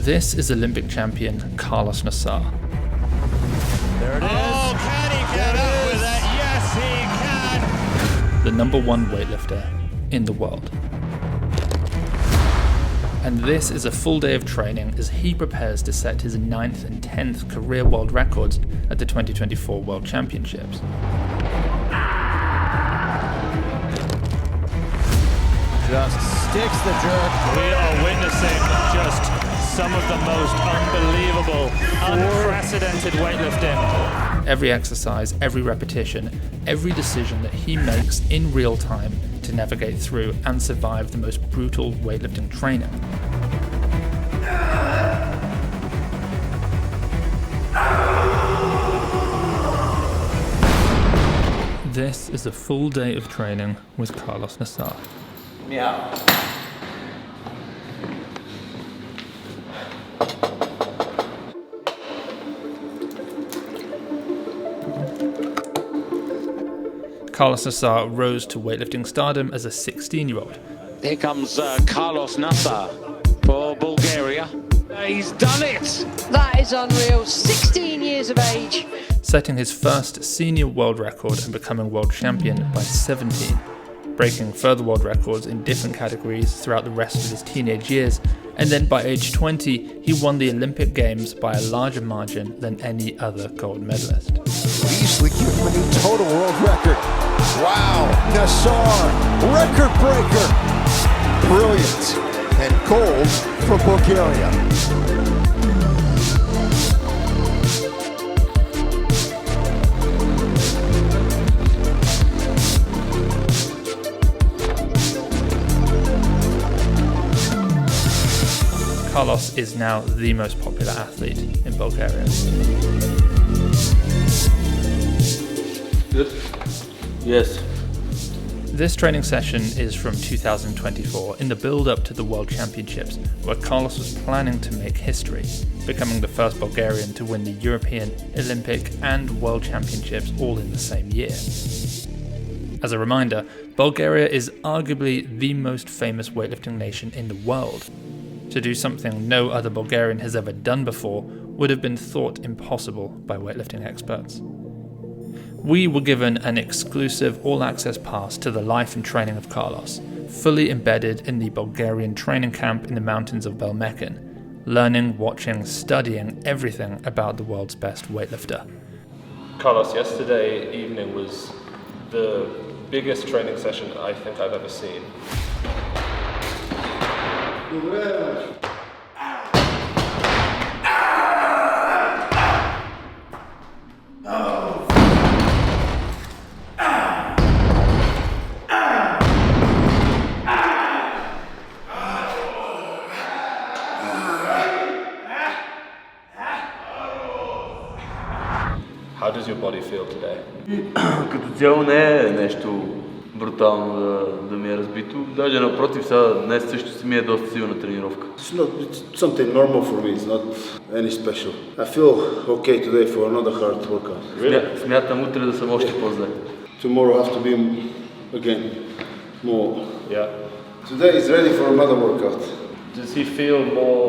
This is Olympic champion Karlos Nasar. There it is. Oh, can he get up with it? Yes, he can. The #1 weightlifter in the world. And this is a full day of training as he prepares to set his 9th and 10th career world records at the 2024 World Championships. Just sticks the jerk. We are witnessing just some of the most unbelievable, unprecedented weightlifting. Every exercise, every repetition, every decision that he makes in real time to navigate through and survive the most brutal weightlifting training. This is a full day of training with Karlos Nasar. Meow. Karlos Nasar rose to weightlifting stardom as a 16-year-old. Here comes Karlos Nasar for Bulgaria. He's done it! That is unreal. 16 years of age. Setting his first senior world record and becoming world champion by 17. Breaking further world records in different categories throughout the rest of his teenage years, and then by age 20, he won the Olympic Games by a larger margin than any other gold medalist. Easily give him a new total world record. Wow, Nasar, record breaker. Brilliant, and gold for Bulgaria. Karlos is now the most popular athlete in Bulgaria. Good? Yes. This training session is from 2024 in the build-up to the World Championships, where Karlos was planning to make history, becoming the first Bulgarian to win the European, Olympic and World Championships all in the same year. As a reminder, Bulgaria is arguably the most famous weightlifting nation in the world. To do something no other Bulgarian has ever done before would have been thought impossible by weightlifting experts. We were given an exclusive all-access pass to the life and training of Karlos, fully embedded in the Bulgarian training camp in the mountains of Belmeken, learning, watching, studying everything about the world's best weightlifter. Karlos, yesterday evening was the biggest training session I think I've ever seen. How does your body feel today? Като цяло не е нещо брутално да ми е разбито. Даже напротив, сега днес също си ми е доста силна тренировка. It's something normal for me, it's not any special. I feel okay today for another hard workout. Really? Смятам утре да съм още по-зле. Tomorrow I have to be again more. Yeah. Today is ready for another workout. Does he feel more,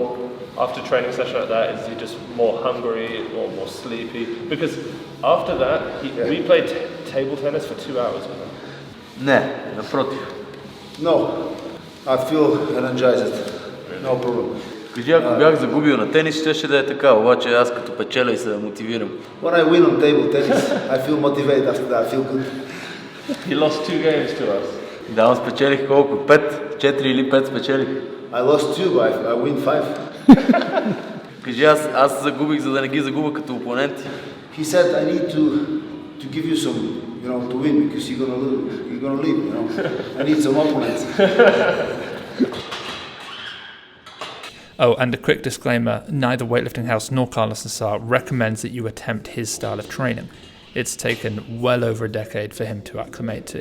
after training session like that, is he just more hungry or more sleepy? Because after that, we played table tennis for 2 hours with him. Не, напротив. No, I feel energized. No problem. Кажи, ако бях загубил на тенис, ще да е така, обаче аз като печеля и се мотивирам. When I win on table tennis, I feel motivated after that, I feel good. He lost 2 games to us. Да, спечелих колко? 5? 4 или 5 спечелих? I lost 2, but I win 5. Кажи, аз загубих, за да не ги загубя като опоненти. He said I need to give you some, to win because you're gonna leave, I need some opponents. Oh, and a quick disclaimer, neither Weightlifting House nor Karlos Nasar recommends that you attempt his style of training. It's taken well over a decade for him to acclimate to.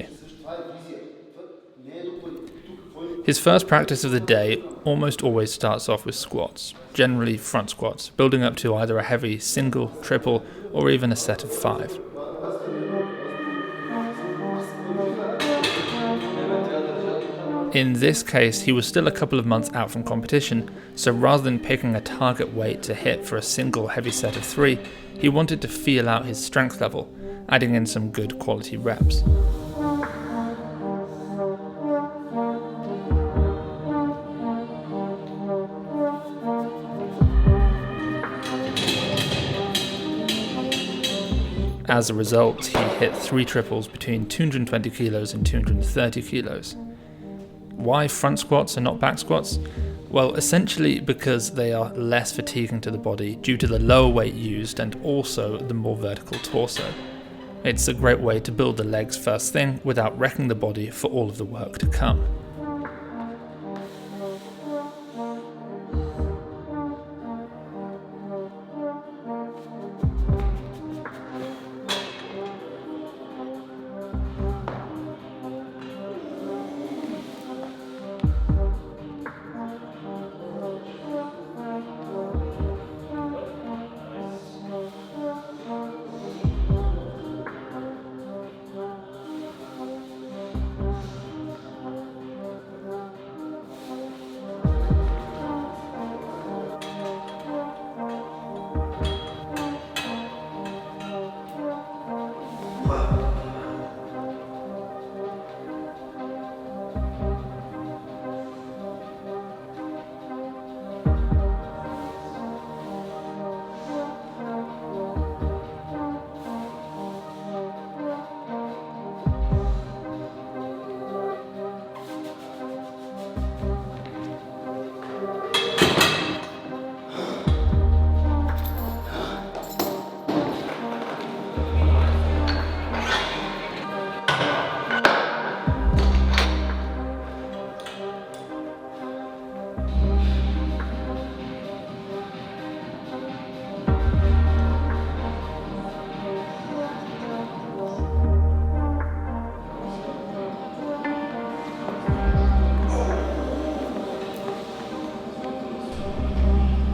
His first practice of the day almost always starts off with squats, generally front squats, building up to either a heavy single, triple, or even a set of 5. In this case, he was still a couple of months out from competition, so rather than picking a target weight to hit for a single heavy set of 3, he wanted to feel out his strength level, adding in some good quality reps. As a result, he hit 3 triples between 220 kilos and 230 kilos. Why front squats and not back squats? Well, essentially because they are less fatiguing to the body due to the lower weight used and also the more vertical torso. It's a great way to build the legs first thing without wrecking the body for all of the work to come.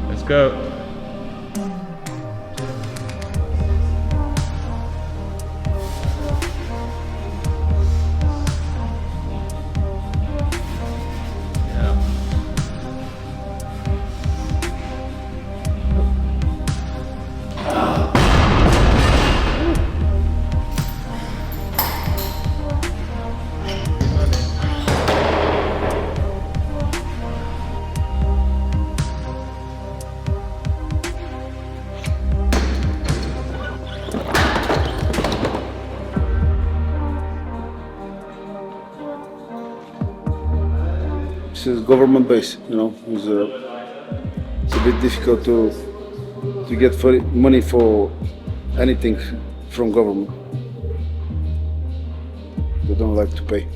Let's go. It's a government base, you know. It's a bit difficult to get money for anything from government. They don't like to pay.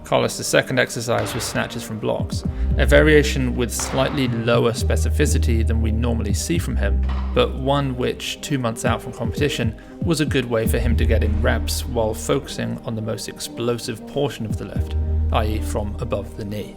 Karlos' second exercise was snatches from blocks, a variation with slightly lower specificity than we normally see from him, but one which, 2 months out from competition, was a good way for him to get in reps while focusing on the most explosive portion of the lift, i.e. from above the knee.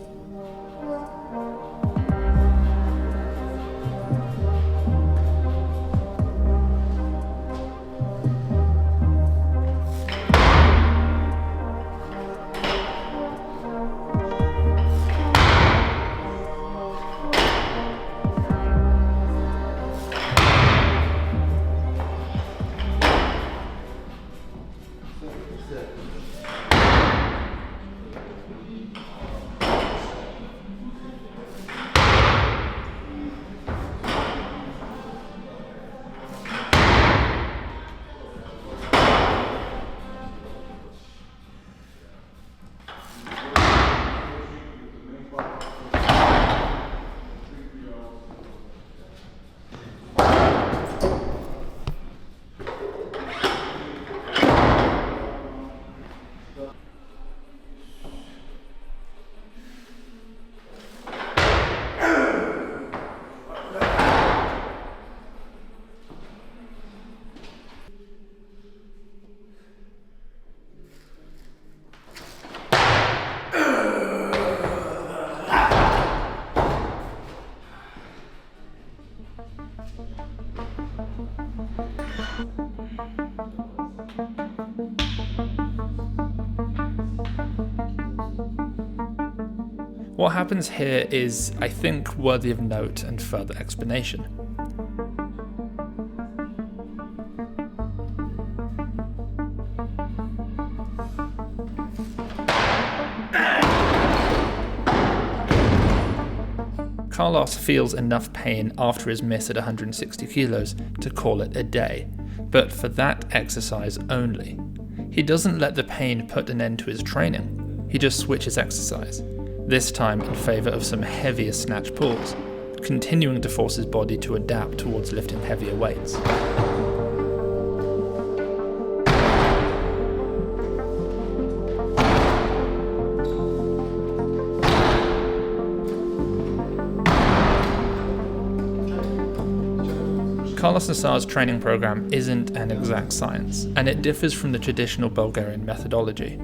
What happens here is, I think, worthy of note and further explanation. Karlos feels enough pain after his miss at 160 kilos to call it a day, but for that exercise only. He doesn't let the pain put an end to his training, he just switches exercise, this time in favour of some heavier snatch pulls, continuing to force his body to adapt towards lifting heavier weights. Karlos Nasar's training program isn't an exact science, and it differs from the traditional Bulgarian methodology.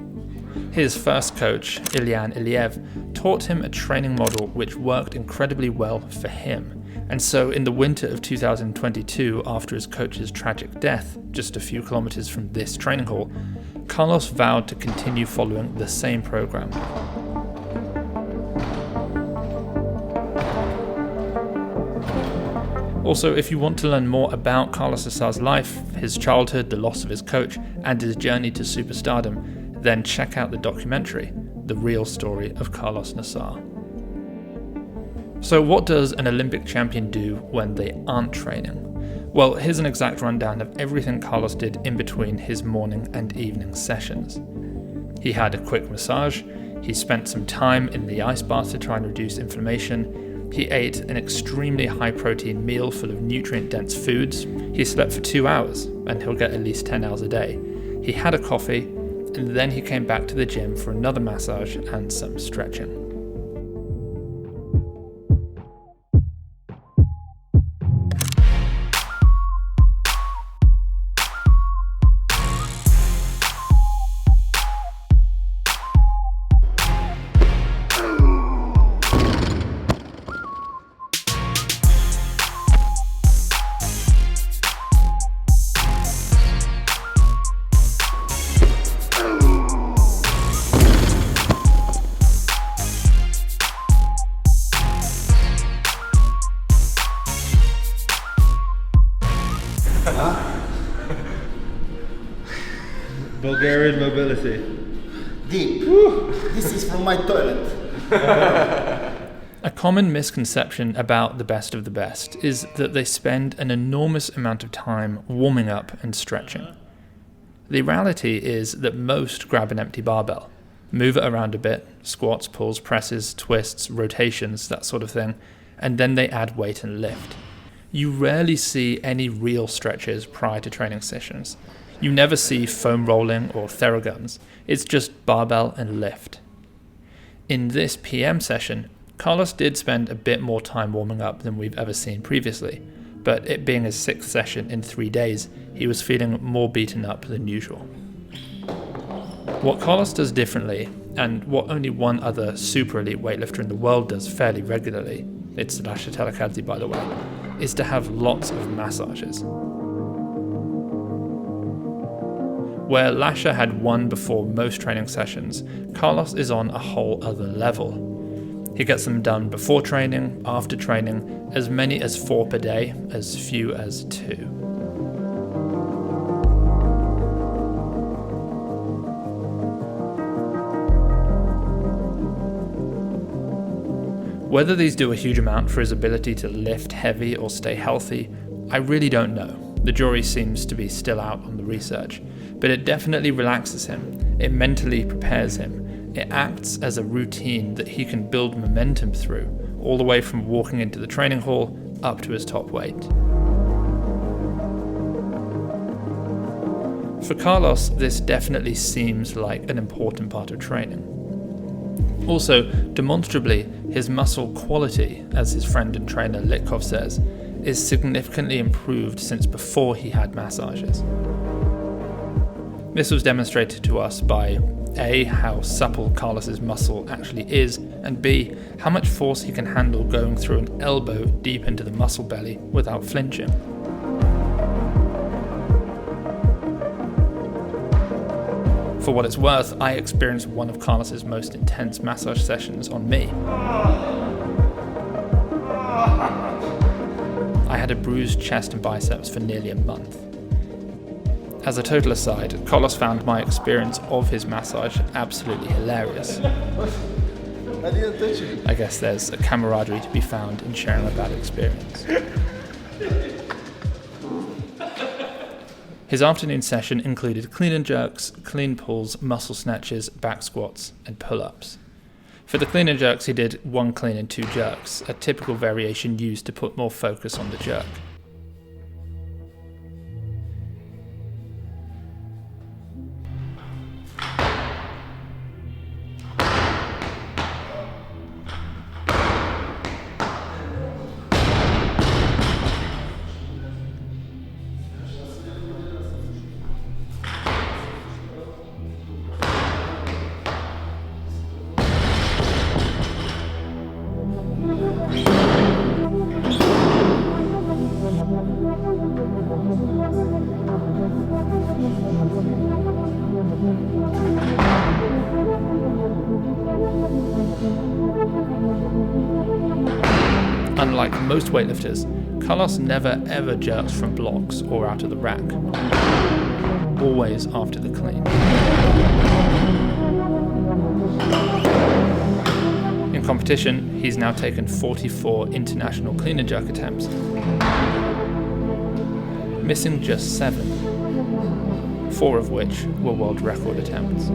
His first coach, Ilyan Iliev, taught him a training model which worked incredibly well for him, and so in the winter of 2022, after his coach's tragic death, just a few kilometers from this training hall, Karlos vowed to continue following the same program. Also, if you want to learn more about Karlos Nasar's life, his childhood, the loss of his coach, and his journey to superstardom, then check out the documentary, The Real Story of Karlos Nasar. So what does an Olympic champion do when they aren't training? Well, here's an exact rundown of everything Karlos did in between his morning and evening sessions. He had a quick massage, he spent some time in the ice bath to try and reduce inflammation, he ate an extremely high-protein meal full of nutrient-dense foods. He slept for 2 hours, and he'll get at least 10 hours a day. He had a coffee, and then he came back to the gym for another massage and some stretching. Bulgarian mobility. Deep. This is from my toilet. A common misconception about the best of the best is that they spend an enormous amount of time warming up and stretching. The reality is that most grab an empty barbell, move it around a bit, squats, pulls, presses, twists, rotations, that sort of thing, and then they add weight and lift. You rarely see any real stretches prior to training sessions. You never see foam rolling or theraguns. It's just barbell and lift. In this PM session, Karlos did spend a bit more time warming up than we've ever seen previously, but it being his 6th session in 3 days, he was feeling more beaten up than usual. What Karlos does differently, and what only one other super elite weightlifter in the world does fairly regularly, it's Lasha Telekadze by the way, is to have lots of massages. Where Lasha had one before most training sessions, Karlos is on a whole other level. He gets them done before training, after training, as many as 4 per day, as few as 2. Whether these do a huge amount for his ability to lift heavy or stay healthy, I really don't know. The jury seems to be still out on the research, but it definitely relaxes him, it mentally prepares him, it acts as a routine that he can build momentum through, all the way from walking into the training hall up to his top weight. For Karlos, this definitely seems like an important part of training. Also, demonstrably, his muscle quality, as his friend and trainer Litkov says, is significantly improved since before he had massages. This was demonstrated to us by A, how supple Karlos's muscle actually is, and B, how much force he can handle going through an elbow deep into the muscle belly without flinching. For what it's worth, I experienced one of Karlos's most intense massage sessions on me. I had a bruised chest and biceps for nearly a month. As a total aside, Karlos found my experience of his massage absolutely hilarious. I didn't touch you. I guess there's a camaraderie to be found in sharing a bad experience. His afternoon session included clean and jerks, clean pulls, muscle snatches, back squats, and pull-ups. For the clean and jerks, he did 1 clean and 2 jerks, a typical variation used to put more focus on the jerk. Unlike most weightlifters, Karlos never ever jerks from blocks or out of the rack. Always after the clean. In competition, he's now taken 44 international clean and jerk attempts, missing just 7, 4 of which were world record attempts.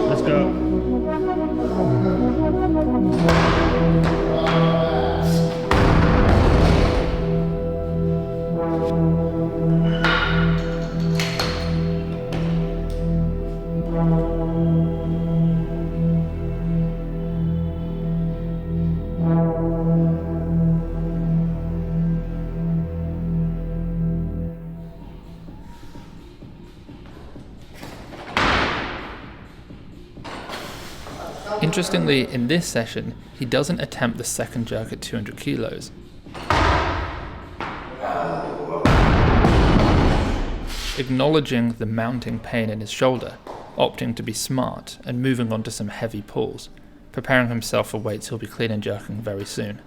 Let's go. Interestingly, in this session, he doesn't attempt the second jerk at 200 kilos. Acknowledging the mounting pain in his shoulder, opting to be smart and moving on to some heavy pulls, preparing himself for weights he'll be clean and jerking very soon.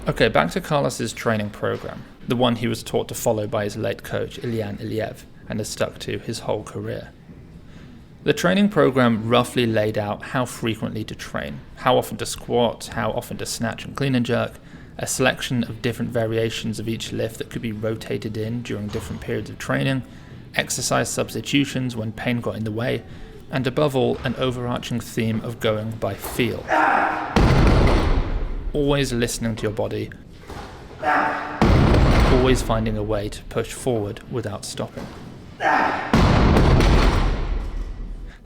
Okay, back to Karlos's training program, the one he was taught to follow by his late coach Ilyan Ilyev and has stuck to his whole career. The training program roughly laid out how frequently to train, how often to squat, how often to snatch and clean and jerk, a selection of different variations of each lift that could be rotated in during different periods of training, exercise substitutions when pain got in the way, and above all, an overarching theme of going by feel. Always listening to your body, always finding a way to push forward without stopping.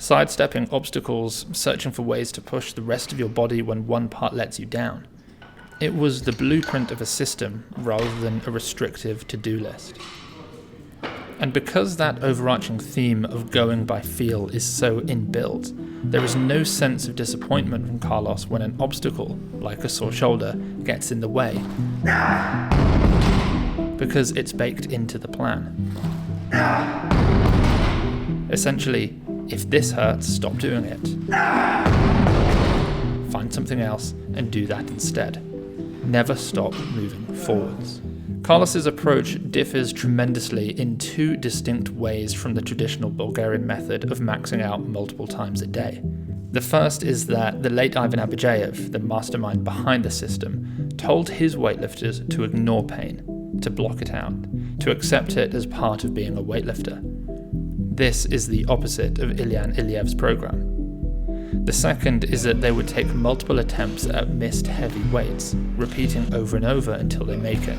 sidestepping obstacles, searching for ways to push the rest of your body when one part lets you down. It was the blueprint of a system rather than a restrictive to-do list. And because that overarching theme of going by feel is so inbuilt, there is no sense of disappointment from Karlos when an obstacle, like a sore shoulder, gets in the way, because it's baked into the plan. Essentially, if this hurts, stop doing it. Find something else and do that instead. Never stop moving forwards. Karlos's approach differs tremendously in two distinct ways from the traditional Bulgarian method of maxing out multiple times a day. The first is that the late Ivan Abijayev, the mastermind behind the system, told his weightlifters to ignore pain, to block it out, to accept it as part of being a weightlifter. This is the opposite of Ilyan Ilyev's program. The second is that they would take multiple attempts at missed heavy weights, repeating over and over until they make it.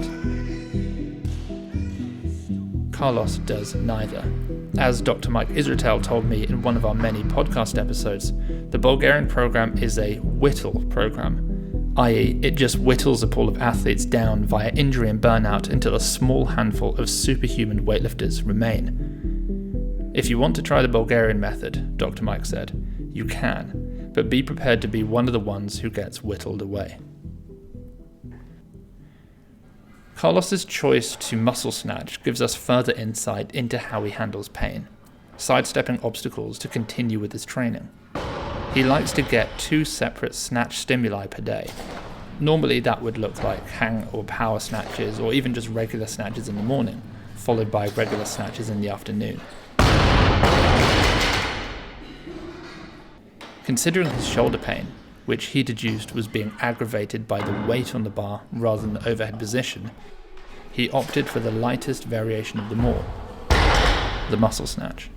Karlos does neither. As Dr. Mike Israetel told me in one of our many podcast episodes, the Bulgarian program is a whittle program, i.e. it just whittles a pool of athletes down via injury and burnout until a small handful of superhuman weightlifters remain. If you want to try the Bulgarian method, Dr. Mike said, you can, but be prepared to be one of the ones who gets whittled away. Karlos's choice to muscle snatch gives us further insight into how he handles pain, sidestepping obstacles to continue with his training. He likes to get 2 separate snatch stimuli per day. Normally that would look like hang or power snatches or even just regular snatches in the morning, followed by regular snatches in the afternoon. Considering his shoulder pain, which he deduced was being aggravated by the weight on the bar rather than the overhead position, he opted for the lightest variation of them all, the muscle snatch.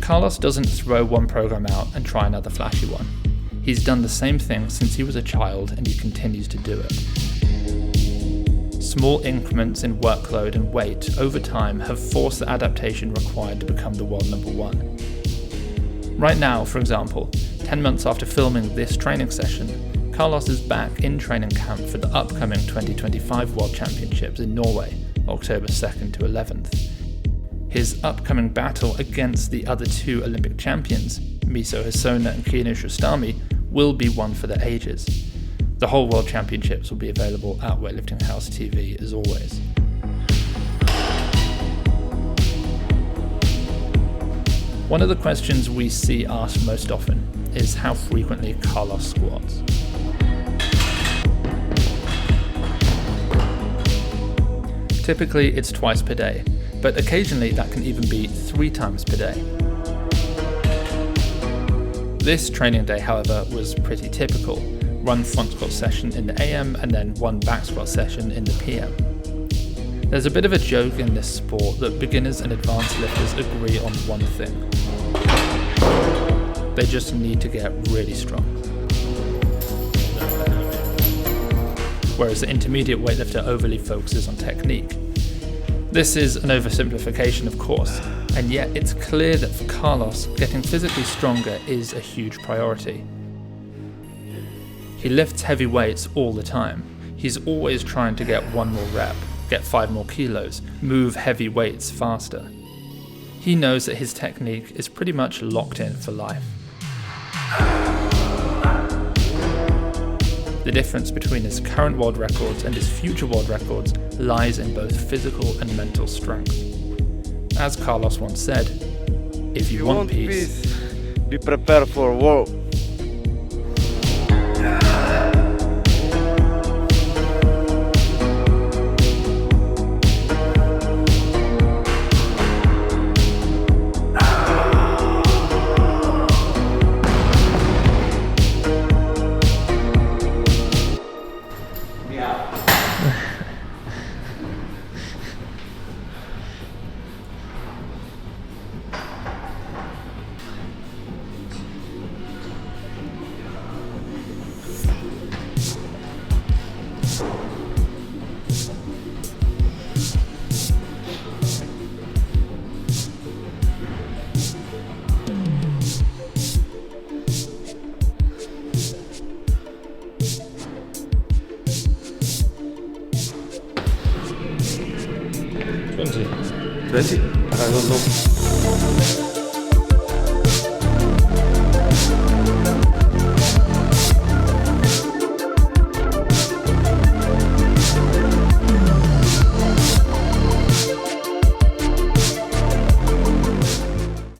Karlos doesn't throw one program out and try another flashy one. He's done the same thing since he was a child and he continues to do it. Small increments in workload and weight over time have forced the adaptation required to become the world number one. Right now, for example, 10 months after filming this training session, Karlos is back in training camp for the upcoming 2025 World Championships in Norway, October 2nd to 11th. His upcoming battle against the other 2 Olympic champions, Miso Hisona and Kianush Rustami, will be one for the ages. The whole World Championships will be available at Weightlifting House TV as always. One of the questions we see asked most often is how frequently Karlos squats. Typically it's twice per day, but occasionally that can even be 3 times per day. This training day, however, was pretty typical. 1 front squat session in the AM and then 1 back squat session in the PM. There's a bit of a joke in this sport that beginners and advanced lifters agree on one thing. They just need to get really strong. Whereas the intermediate weightlifter overly focuses on technique. This is an oversimplification, of course, and yet it's clear that for Karlos, getting physically stronger is a huge priority. He lifts heavy weights all the time. He's always trying to get 1 more rep, get 5 more kilos, move heavy weights faster. He knows that his technique is pretty much locked in for life. The difference between his current world records and his future world records lies in both physical and mental strength. As Karlos once said, if you want peace, be prepared for war. 20? 20? I don't know.